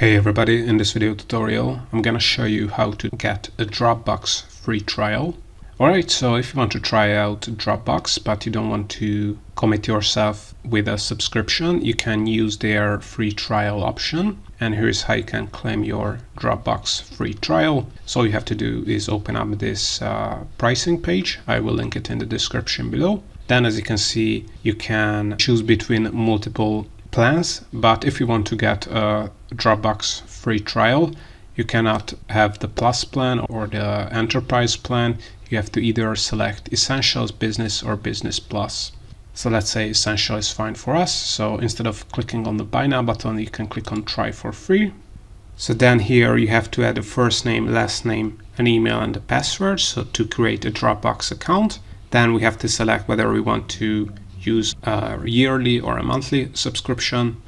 Hey everybody, in this video tutorial I'm gonna show you how to get a Dropbox free trial. Alright, so if you want to try out Dropbox but you don't want to commit yourself with a subscription, you can use their free trial option. And here's how you can claim your Dropbox free trial. So all you have to do is open up this pricing page. I will link it in the description below. Then as you can see, you can choose between multiple plans, but if you want to get a Dropbox free trial, you cannot have the Plus plan or the Enterprise plan. You have to either select Essentials, Business, or Business Plus. So let's say Essential is fine for us. So instead of clicking on the Buy Now button, you can click on Try for free. So then here you have to add a first name, last name, an email, and a password. So to create a Dropbox account, then we have to select whether we want to use a yearly or a monthly subscription.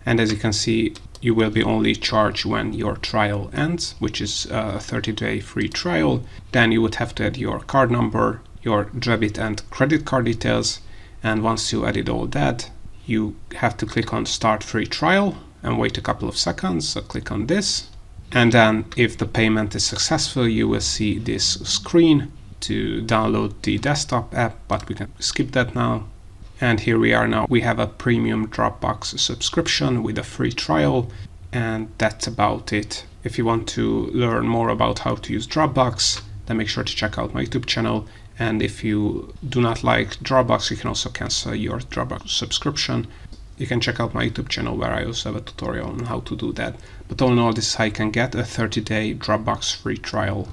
And as you can see, you will be only charged when your trial ends, which is a 30-day free trial. Then you would have to add your card number, your debit and credit card details. And once you added all that, you have to click on Start Free Trial and wait a couple of seconds. So click on this. And then if the payment is successful, you will see this screen to download the desktop app, but we can skip that now. And here we are now. We have a premium Dropbox subscription with a free trial, and that's about it. If you want to learn more about how to use Dropbox, then make sure to check out my YouTube channel. And if you do not like Dropbox, you can also cancel your Dropbox subscription. You can check out my YouTube channel where I also have a tutorial on how to do that. But all in all, this is how you can get a 30-day Dropbox free trial.